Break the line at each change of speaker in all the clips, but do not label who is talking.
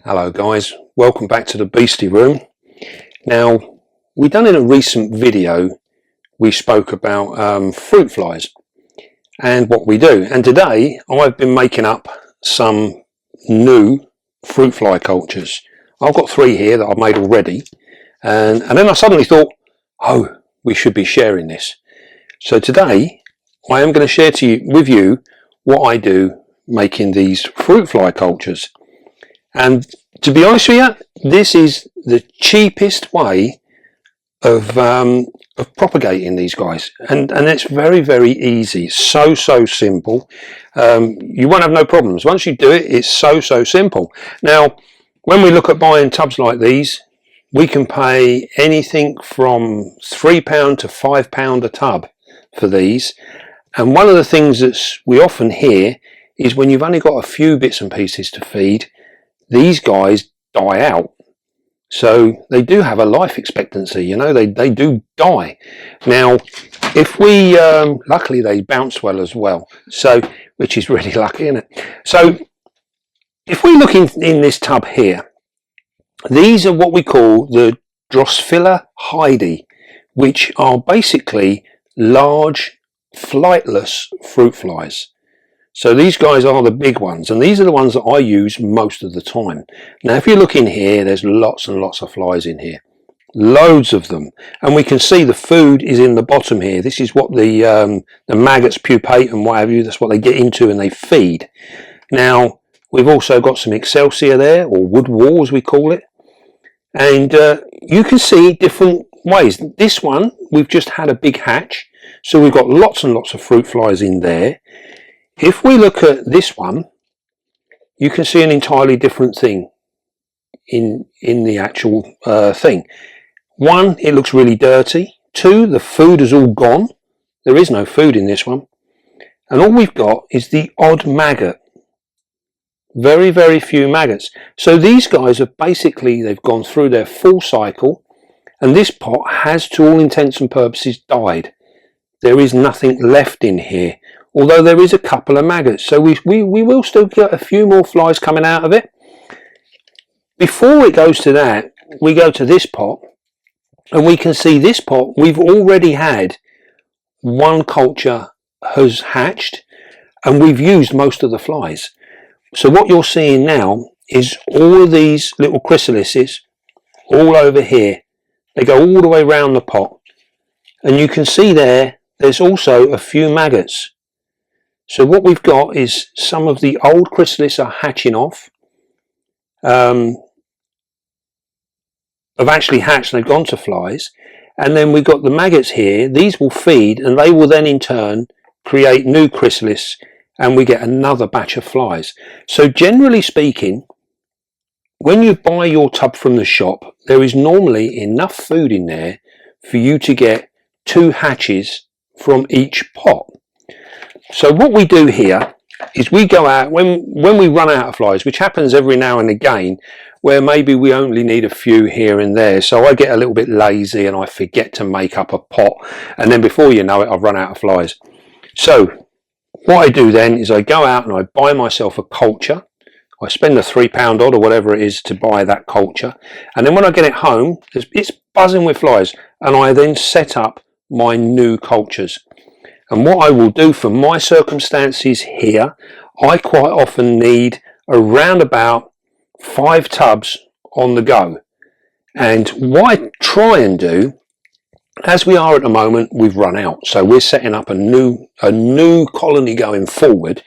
Hello guys, welcome back to the Beastie room. Now, we done in a recent video, we spoke about fruit flies and what we do. And today I've been making up some new fruit fly cultures. I've got 3 here that I've made already. And then I suddenly thought, oh, we should be sharing this. So today I am going to share with you what I do making these fruit fly cultures. And to be honest with you, this is the cheapest way of propagating these guys, and it's very, very easy. It's so simple. You won't have no problems once you do it. It's so simple. Now, when we look at buying tubs like these, we can pay anything from £3 to £5 a tub for these. And one of the things that we often hear is when you've only got a few bits and pieces to feed, these guys die out. So they do have a life expectancy, you know, they do die. Now, if we, luckily they bounce well as well, so, which is really lucky, isn't it? So if we look in this tub here, these are what we call the Drosophila hydi, which are basically large flightless fruit flies. So these guys are the big ones, and these are the ones that I use most of the time. Now, if you look in here, there's lots and lots of flies in here, loads of them, and we can see the food is in the bottom here. This is what the maggots pupate and what have you. That's what they get into and they feed. Now, we've also got some excelsior there, or wood wall as we call it, and you can see different ways. This one, we've just had a big hatch, so we've got lots and lots of fruit flies in there. If we look at this one, you can see an entirely different thing in the actual thing. 1, it looks really dirty. 2, the food is all gone. There is no food in this one. And all we've got is the odd maggot. Very, very few maggots. So these guys have basically, they've gone through their full cycle, and this pot has, to all intents and purposes, died. There is nothing left in here. Although there is a couple of maggots, so we will still get a few more flies coming out of it. Before it goes to that, we go to this pot, and we can see this pot, we've already had 1 culture has hatched, and we've used most of the flies. So what you're seeing now is all of these little chrysalises all over here. They go all the way around the pot, and you can see there's also a few maggots. So what we've got is some of the old chrysalis are hatching off. Have actually hatched and they've gone to flies. And then we've got the maggots here. These will feed, and they will then in turn create new chrysalis, and we get another batch of flies. So generally speaking, when you buy your tub from the shop, there is normally enough food in there for you to get 2 hatches from each pot. So what we do here is we go out, when we run out of flies, which happens every now and again, where maybe we only need a few here and there. So I get a little bit lazy and I forget to make up a pot, and then before you know it, I've run out of flies. So what I do then is I go out and I buy myself a culture. I spend the £3 odd or whatever it is to buy that culture, and then when I get it home, it's buzzing with flies, and I then set up my new cultures. And what I will do for my circumstances here, I quite often need around about 5 tubs on the go. And what I try and do, as we are at the moment, we've run out. So we're setting up a new colony going forward.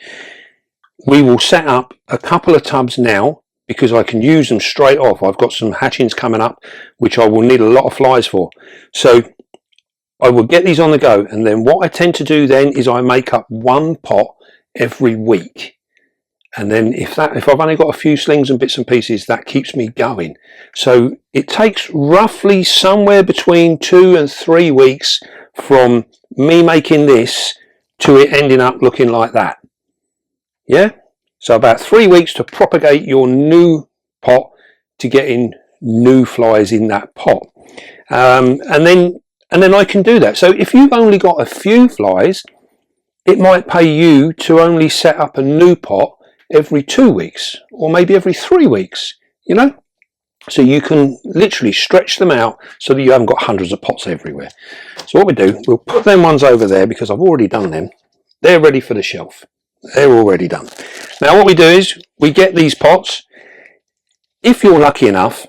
We will set up a couple of tubs now, because I can use them straight off. I've got some hatchings coming up, which I will need a lot of flies for. So I will get these on the go, and then what I tend to do then is I make up 1 pot every week. And then if I've only got a few slings and bits and pieces, that keeps me going. So it takes roughly somewhere between 2 and 3 weeks from me making this to it ending up looking like that. Yeah? So about 3 weeks to propagate your new pot to getting new flies in that pot. And then I can do that. So if you've only got a few flies, it might pay you to only set up a new pot every 2 weeks, or maybe every 3 weeks. you know. So you can literally stretch them out so that you haven't got hundreds of pots everywhere. So what we do, we'll put them ones over there because I've already done them. They're ready for the shelf. They're already done. Now what we do is we get these pots. If you're lucky enough,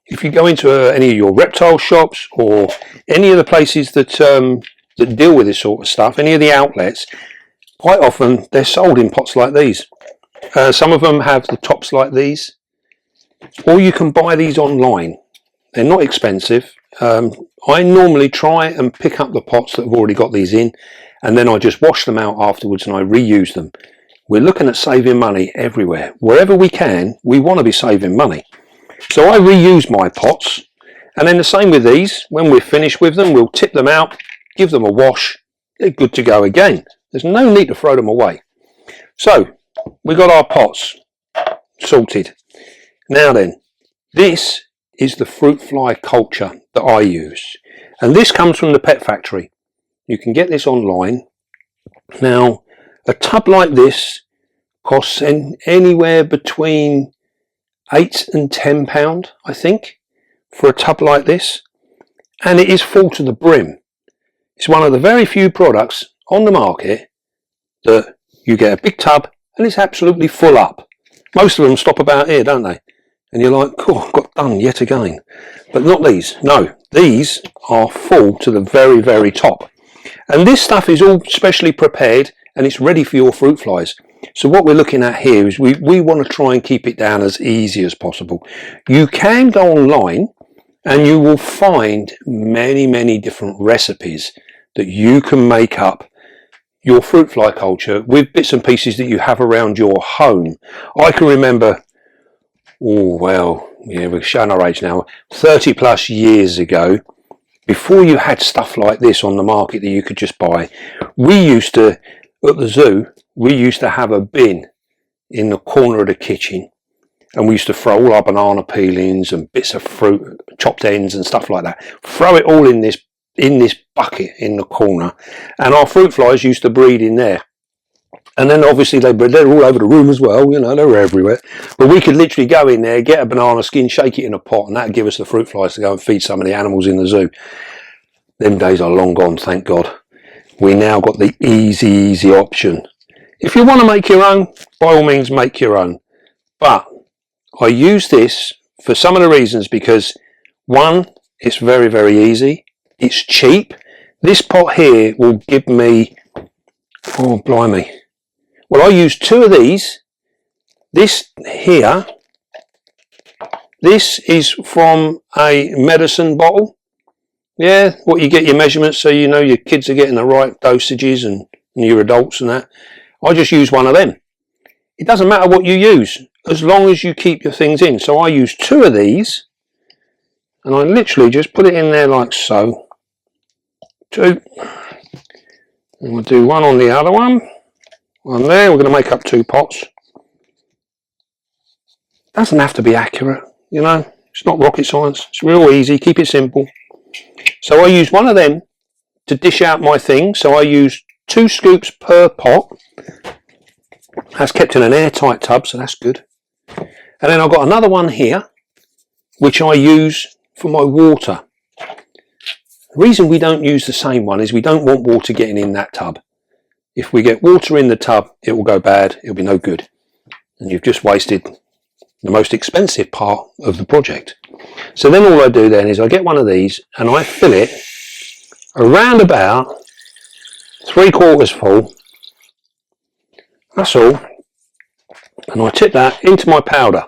if you go into any of your reptile shops or any of the places that that deal with this sort of stuff, any of the outlets, quite often they're sold in pots like these. Some of them have the tops like these, or you can buy these online. They're not expensive. I normally try and pick up the pots that have already got these in, and then I just wash them out afterwards and I reuse them. We're looking at saving money everywhere. Wherever we can, we want to be saving money. So I reuse my pots, and then the same with these. When we're finished with them, we'll tip them out, give them a wash. They're good to go again. There's no need to throw them away. So we got our pots sorted. Now then, this is the fruit fly culture that I use, and this comes from the Pet Factory. You can get this online. Now a tub like this costs anywhere between £8 and £10, I think, for a tub like this, and it is full to the brim. It's one of the very few products on the market that you get a big tub and it's absolutely full up. Most of them stop about here, don't they? And you're like, cool, I've got done yet again. But not these. No, these are full to the very, very top. And this stuff is all specially prepared and it's ready for your fruit flies. So what we're looking at here is we want to try and keep it down as easy as possible. You can go online and you will find many, many different recipes that you can make up your fruit fly culture with bits and pieces that you have around your home. I can remember, oh well, yeah, we're showing our age now, 30 plus years ago, before you had stuff like this on the market that you could just buy, we used to, at the zoo, we used to have a bin in the corner of the kitchen, and we used to throw all our banana peelings and bits of fruit, chopped ends and stuff like that, throw it all in this bucket in the corner, and our fruit flies used to breed in there. And then obviously they're all over the room as well, you know, they're everywhere. But we could literally go in there, get a banana skin, shake it in a pot, and that'd give us the fruit flies to go and feed some of the animals in the zoo. Them days are long gone, thank God. We now got the easy option. If you want to make your own, by all means make your own. But I use this for some of the reasons, because one, it's very, very easy. It's cheap. This pot here will give me, oh blimey. Well, I use 2 of these. This here, this is from a medicine bottle. Yeah, what you get your measurements so you know your kids are getting the right dosages and your adults and that. I just use one of them. It doesn't matter what you use, as long as you keep your things in. So I use 2 of these, and I literally just put it in there like so. 2. And we'll do one on the other one. One there. We're going to make up 2 pots. Doesn't have to be accurate, you know. It's not rocket science. It's real easy. Keep it simple. So I use one of them to dish out my thing. So I use 2 scoops per pot. That's kept in an airtight tub, so that's good. And then I've got another one here, which I use for my water. The reason we don't use the same one is we don't want water getting in that tub. If we get water in the tub, it will go bad, it'll be no good. And you've just wasted the most expensive part of the project. So then all I do then is I get one of these and I fill it around about 3/4 full. That's all. And I tip that into my powder.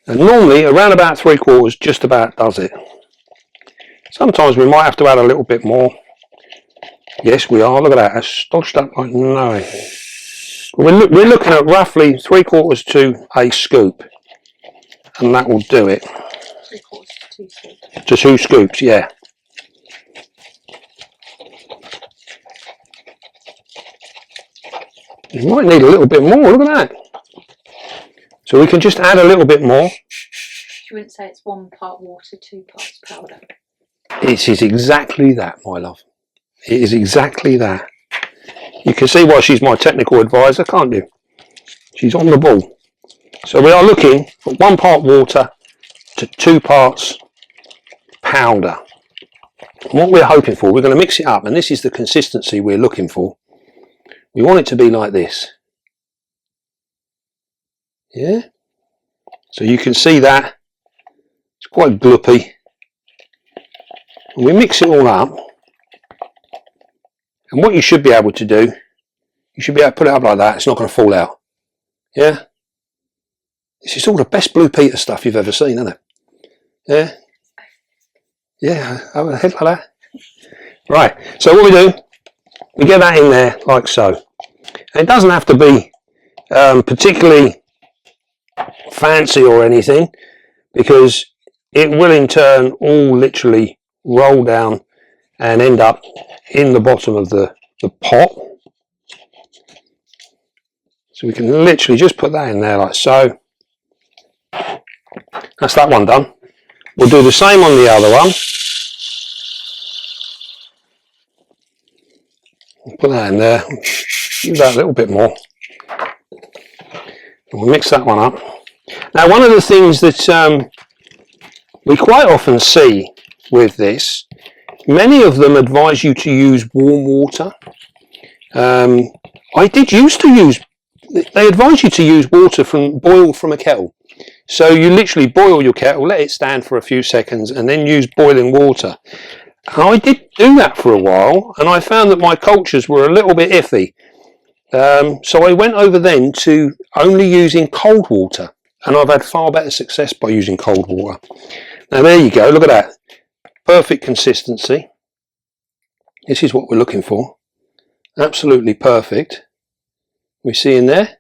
And normally around about 3/4 just about does it. Sometimes we might have to add a little bit more. Yes, we are. Look at that. That's stodged up like no. We're looking at roughly 3/4 to a scoop. And that will do it.
3/4 to 2 scoops.
To 2 scoops, yeah. You might need a little bit more. Look at that. So we can just add a little bit more.
You wouldn't say it's 1 part water, 2 parts powder.
It is exactly that, my love. It is exactly that. You can see why she's my technical advisor, can't you? She's on the ball. So we are looking for 1 part water to 2 parts powder. And what we're hoping for, we're going to mix it up, and this is the consistency we're looking for. We want it to be like this. Yeah? So you can see that. It's quite gloopy. And we mix it all up. And what you should be able to do, you should be able to put it up like that. It's not going to fall out. Yeah? This is all the best Blue Peter stuff you've ever seen, isn't it? Yeah? Yeah, over the head like that. Right, so what we do, we get that in there like so. And it doesn't have to be particularly fancy or anything, because it will in turn all literally roll down and end up in the bottom of the pot. So we can literally just put that in there like so. That's that one done. We'll do the same on the other one. Put that in there. Do that a little bit more. And we'll mix that one up. Now, one of the things that we quite often see with this, many of them advise you to use warm water. I did used to use, they advise you to use water boiled from a kettle. So you literally boil your kettle, let it stand for a few seconds, and then use boiling water. And I did do that for a while, and I found that my cultures were a little bit iffy. So I went over then to only using cold water, and I've had far better success by using cold water. Now there you go, look at that. Perfect consistency. This is what we're looking for. Absolutely perfect. We see in there?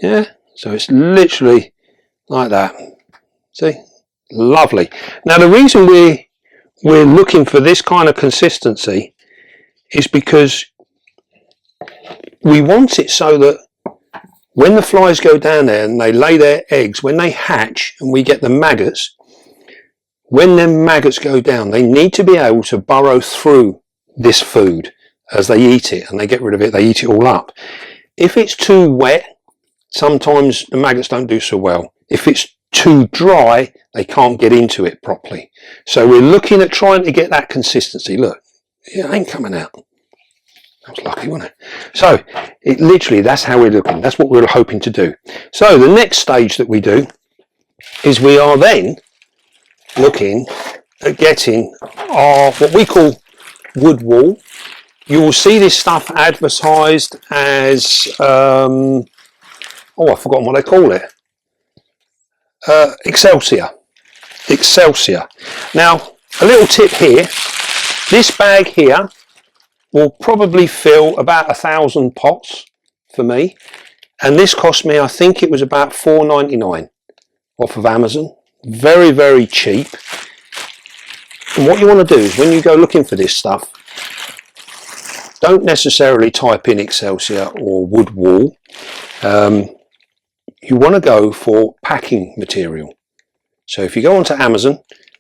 Yeah, so it's literally like that. See? Lovely. Now the reason we're looking for this kind of consistency is because we want it so that when the flies go down there and they lay their eggs, when they hatch and we get the maggots, when them maggots go down, they need to be able to burrow through this food as they eat it, and they get rid of it, they eat it all up. If it's too wet, sometimes the maggots don't do so well. If it's too dry, they can't get into it properly. So we're looking at trying to get that consistency. Look, it ain't coming out. That was lucky, wasn't it? So it literally, that's how we're looking. That's what we're hoping to do. So the next stage that we do is we are then looking at getting our, what we call wood wall. You will see this stuff advertised as, oh, I've forgotten what they call it. Excelsior. Excelsior. Now, a little tip here. This bag here will probably fill about 1,000 pots for me, and this cost me, I think it was about $4.99 off of Amazon. Very, very cheap. And what you want to do is when you go looking for this stuff, don't necessarily type in Excelsior or wood wall. You want to go for packing material. So if you go onto Amazon,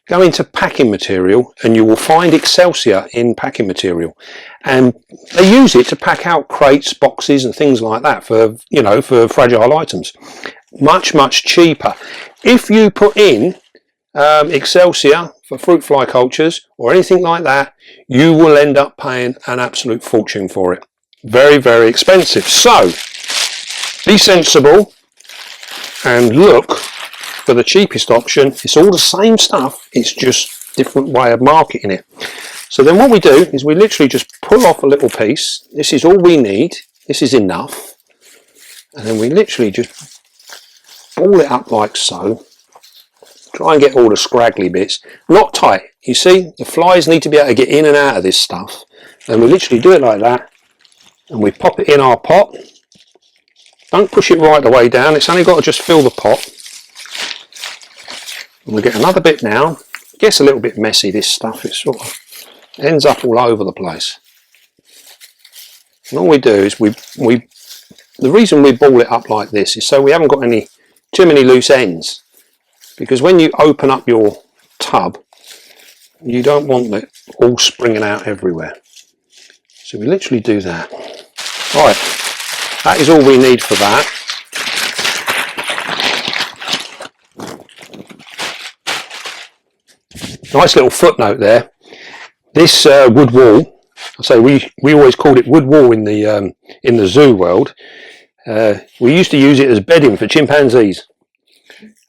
go into packing material, and you will find Excelsior in packing material, and they use it to pack out crates, boxes and things like that for, you know, for fragile items. Much cheaper. If you put in Excelsior for fruit fly cultures or anything like that, you will end up paying an absolute fortune for it. Very, very expensive. So be sensible and look for the cheapest option. It's all the same stuff, it's just different way of marketing it. So then what we do is we literally just pull off a little piece. This is all we need, this is enough, and then we literally just ball it up like so. Try and get all the scraggly bits, not tight. You see, the flies need to be able to get in and out of this stuff, and we literally do it like that, and we pop it in our pot. Don't push it right the way down, it's only got to just fill the pot. And we get another bit now. It gets a little bit messy, this stuff, it sort of ends up all over the place. And all we do is the reason we ball it up like this is so we haven't got too many loose ends, because when you open up your tub, you don't want it all springing out everywhere. So we literally do that. Right, that is all we need for that. Nice little footnote there. This wood wall, I say we always called it wood wall in the zoo world. We used to use it as bedding for chimpanzees,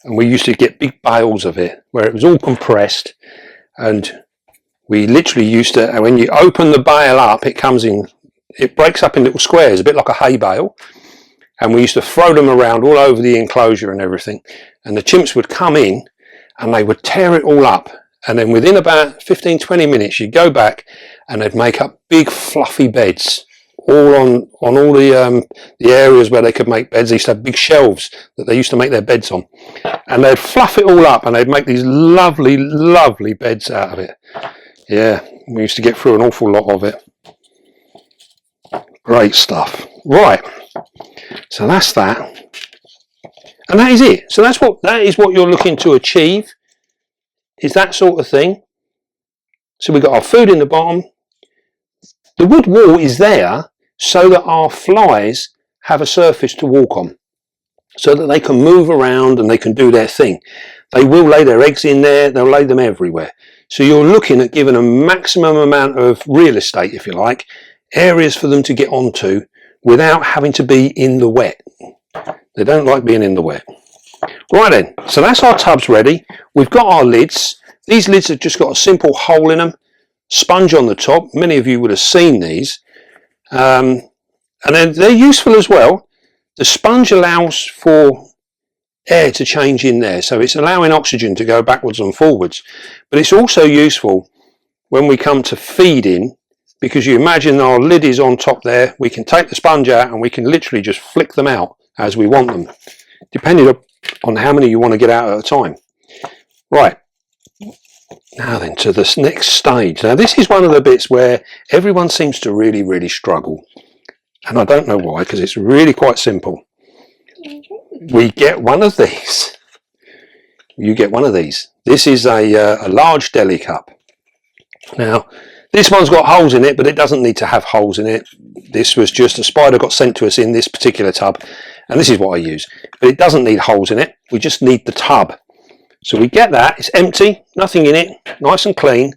and we used to get big bales of it where it was all compressed, and we literally used to, and when you open the bale up, it breaks up in little squares, a bit like a hay bale, and we used to throw them around all over the enclosure and everything, and the chimps would come in and they would tear it all up, and then within about 15-20 minutes you'd go back and they'd make up big fluffy beds all on all the areas where they could make beds. They used to have big shelves that they used to make their beds on, and they'd fluff it all up and they'd make these lovely, lovely beds out of it. Yeah, we used to get through an awful lot of it. Great stuff. Right, so that's that, and that is it. So that is what you're looking to achieve, is that sort of thing. So we've got our food in the bottom. The wood wall is there so that our flies have a surface to walk on, so that they can move around and they can do their thing. They will lay their eggs in there, they'll lay them everywhere. So you're looking at giving a maximum amount of real estate, if you like, areas for them to get onto without having to be in the wet. They don't like being in the wet. Right then, so that's our tubs ready. We've got our lids. These lids have just got a simple hole in them, sponge on the top. Many of you would have seen these. And then they're useful as well. The sponge allows for air to change in there, so it's allowing oxygen to go backwards and forwards. But it's also useful when we come to feeding, because you imagine our lid is on top there. We can take the sponge out and we can literally just flick them out as we want them, depending on how many you want to get out at a time. Right, now then to this next stage. Now this is one of the bits where everyone seems to really, really struggle, and I don't know why, because it's really quite simple. We get one of these. You get one of these. This is a large deli cup. Now this one's got holes in it, but it doesn't need to have holes in it. This was just a spider got sent to us in this particular tub, and this is what I use. But it doesn't need holes in it. We just need the tub. So we get that. It's empty, nothing in it, nice and clean.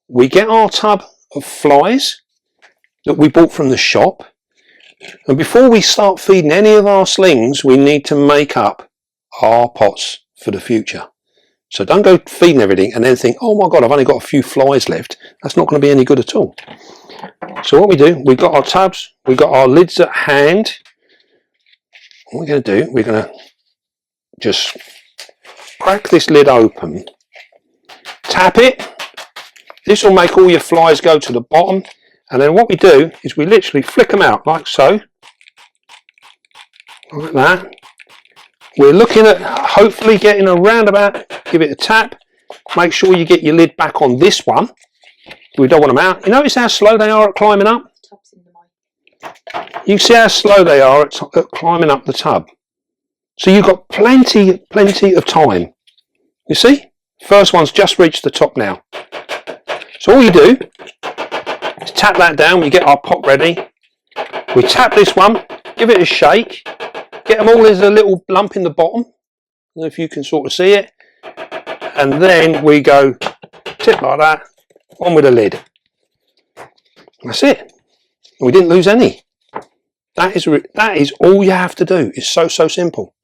We get our tub of flies that we bought from the shop. And before we start feeding any of our slings, we need to make up our pots for the future. So don't go feeding everything and then think, oh my God, I've only got a few flies left. That's not going to be any good at all. So what we do, we've got our tubs, we've got our lids at hand. What we're going to do, we're going to just crack this lid open, tap it. This will make all your flies go to the bottom. And then what we do is we literally flick them out like so, like that. We're looking at hopefully getting a roundabout, give it a tap, make sure you get your lid back on this one. We don't want them out. You notice how slow they are at climbing up? You see how slow they are at climbing up the tub. So you've got plenty of time. You see? First one's just reached the top now. So all you do is tap that down, we get our pot ready. We tap this one, give it a shake, get them all as a little lump in the bottom. I don't know if you can sort of see it. And then we go tip like that, on with the lid. That's it. We didn't lose any. That is all you have to do. It's so simple.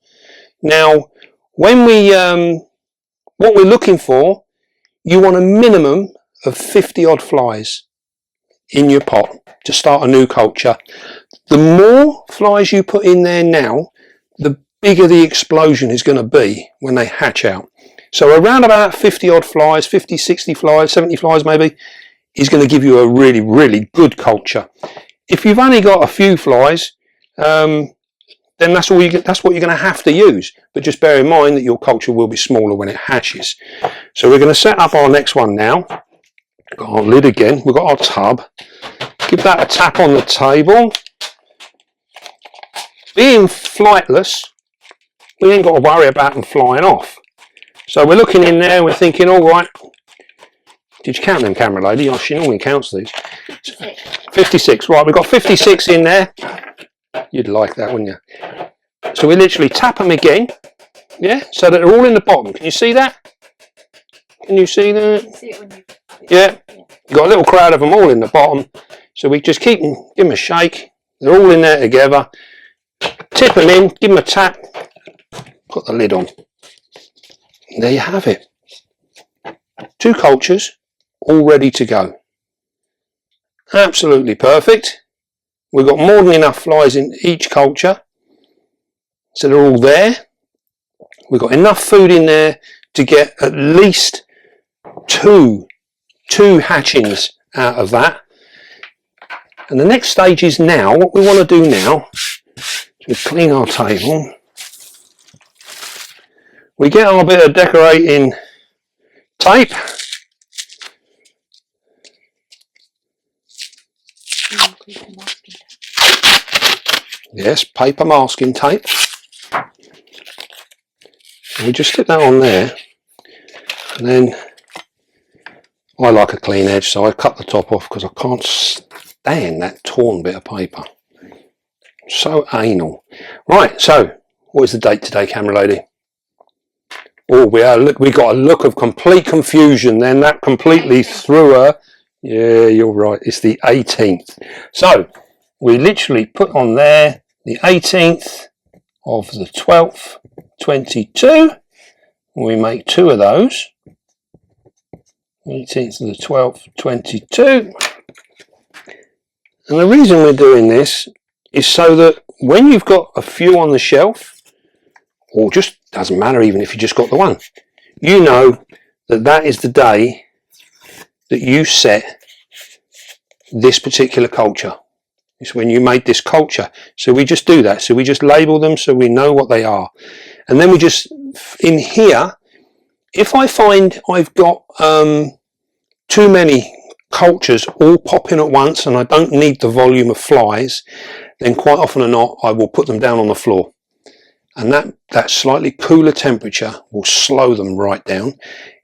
Now, when we what we're looking for, you want a minimum of 50 odd flies in your pot to start a new culture. The more flies you put in there now, the bigger the explosion is going to be when they hatch out. So around about 50 odd flies, 50, 60 flies, 70 flies maybe, is going to give you a really good culture. If you've only got a few flies, then that's what you're going to have to use. But just bear in mind that your culture will be smaller when it hatches. So we're going to set up our next one now. Got our lid again, we've got our tub. Give that a tap on the table. Being flightless, we ain't got to worry about them flying off. So we're looking in there, we're thinking, all right, did you count them, camera lady? Oh, she normally counts these. 56, right, we've got 56 in there. You'd like that, wouldn't you? So we literally tap them again, yeah, so that they're all in the bottom. Can you see that? Can you see that?
You see it when you...
Yeah. Got a little crowd of them all in the bottom. So we just keep them, give them a shake. They're all in there together. Tip them in, give them a tap, put the lid on. And there you have it. 2 cultures, all ready to go. Absolutely perfect. We've got more than enough flies in each culture. So they're all there. We've got enough food in there to get at least two hatchings out of that. And the next stage is now, what we want to do now, is we clean our table. We get our bit of decorating tape. Yes, paper masking tape. And we just slip that on there, and then I like a clean edge, so I cut the top off because I can't stand that torn bit of paper. So anal. Right, so what is the date today, camera lady? Oh, we got a look of complete confusion then. That completely threw her. Yeah, you're right. It's the 18th. So we literally put on there the 18th of the 12th, 22. We make 2 of those. 18th of the 12th, 22. And the reason we're doing this is so that when you've got a few on the shelf, or just doesn't matter even if you just got the one, you know that that is the day that you set this particular culture. It's when you made this culture. So we just do that. So we just label them so we know what they are. And then we just, in here, if I find I've got too many cultures all popping at once and I don't need the volume of flies, then quite often or not, I will put them down on the floor. And that slightly cooler temperature will slow them right down.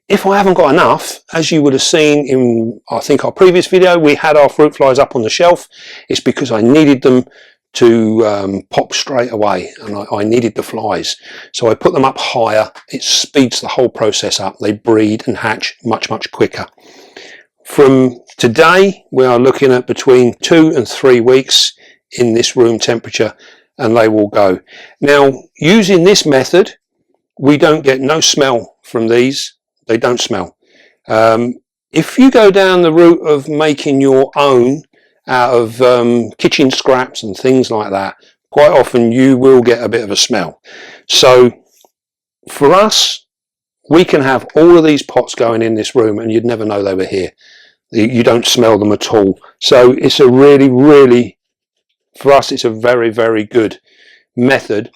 If I haven't got enough, as you would have seen in, I think, our previous video, we had our fruit flies up on the shelf. It's because I needed them to pop straight away, and I needed the flies. So I put them up higher. It speeds the whole process up. They breed and hatch much, much quicker. From today, we are looking at between 2 and 3 weeks in this room temperature, and they will go. Now, using this method, we don't get no smell from these. They don't smell. If you go down the route of making your own out of kitchen scraps and things like that, quite often you will get a bit of a smell. So for us, we can have all of these pots going in this room and you'd never know they were here. You don't smell them at all. So it's a really, really, for us, it's a very, very good method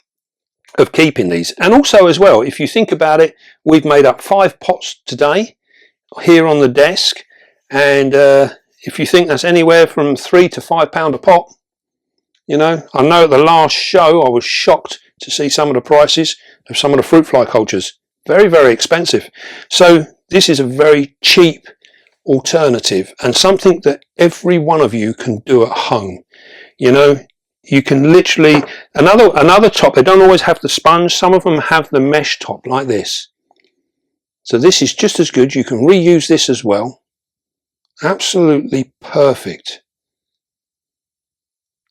of keeping these. And also as well, if you think about it, we've made up 5 pots today here on the desk, and if you think that's anywhere from £3 to £5 a pot, you know, I know at the last show I was shocked to see some of the prices of some of the fruit fly cultures. Very, very expensive. So this is a very cheap alternative and something that every one of you can do at home. You know, you can literally, another top, they don't always have the sponge, some of them have the mesh top like this. So this is just as good. You can reuse this as well. Absolutely perfect.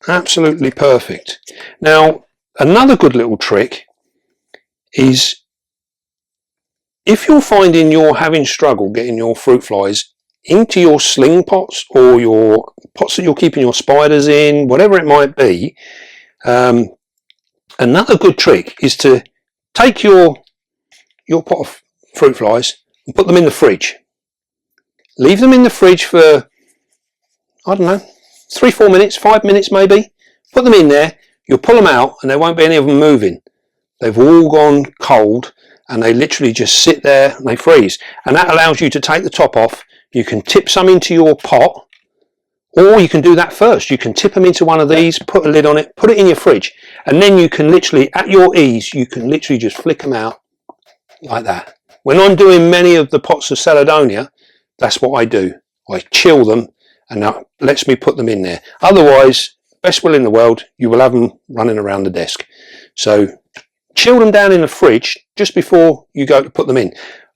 Absolutely perfect. Now, another good little trick is if you're finding you're having struggle getting your fruit flies into your sling pots or your pots that you're keeping your spiders in, whatever it might be, another good trick is to take your pot of fruit flies and put them in the fridge. Leave them in the fridge for, I don't know, 3-4 minutes, 5 minutes maybe. Put them in there, you'll pull them out and there won't be any of them moving. They've all gone cold and they literally just sit there and they freeze. And that allows you to take the top off. You can tip some into your pot, or you can do that first. You can tip them into one of these, put a lid on it, put it in your fridge, and then you can literally, at your ease, you can literally just flick them out like that. When I'm doing many of the pots of Caledonia, that's what I do. I chill them and that lets me put them in there. Otherwise, best will in the world, you will have them running around the desk. So chill them down in the fridge just before you go to put them in.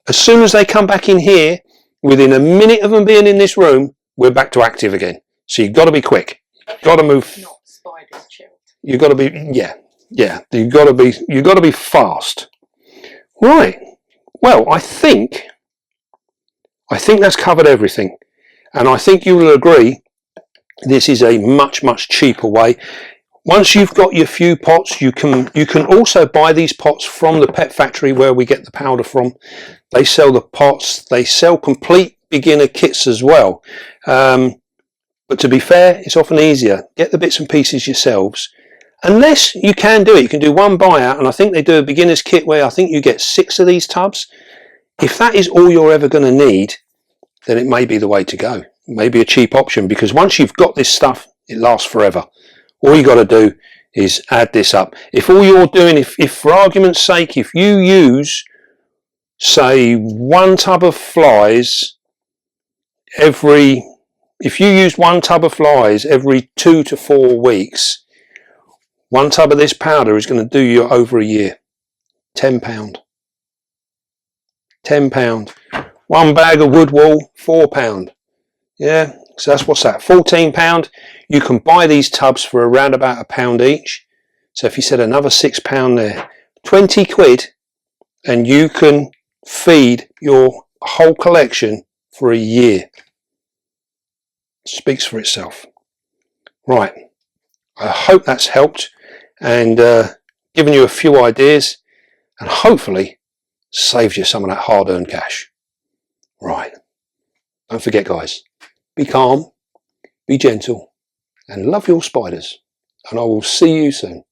As soon as they come back in here, within a minute of them being in this room, we're back to active again. So you've got to be quick. Got to move.
Not spiders chilled.
You've got to be, yeah. You've got to be fast. Right. Well, I think that's covered everything, and I think you will agree this is a much cheaper way. Once you've got your few pots, you can also buy these pots from the pet factory where we get the powder from. They sell the pots. They sell complete beginner kits as well. But to be fair, it's often easier. Get the bits and pieces yourselves. Unless you can do it, you can do one buyout, and I think they do a beginner's kit where I think you get 6 of these tubs. If that is all you're ever going to need, then it may be the way to go. It may be a cheap option, because once you've got this stuff, it lasts forever. All you got to do is add this up. If all you're doing, if for argument's sake, if you use, say, 1 tub of flies if you use 1 tub of flies every 2 to 4 weeks, 1 tub of this powder is going to do you over a year. £10. £10. 1 bag of wood wool, £4. Yeah, so what's that? £14. You can buy these tubs for around about £1 each. So if you said another £6 there, 20 quid, and you can feed your whole collection for a year. Speaks for itself. Right, I hope that's helped and given you a few ideas, and hopefully saved you some of that hard-earned cash. Right, don't forget guys, be calm, be gentle, and love your spiders, and I will see you soon.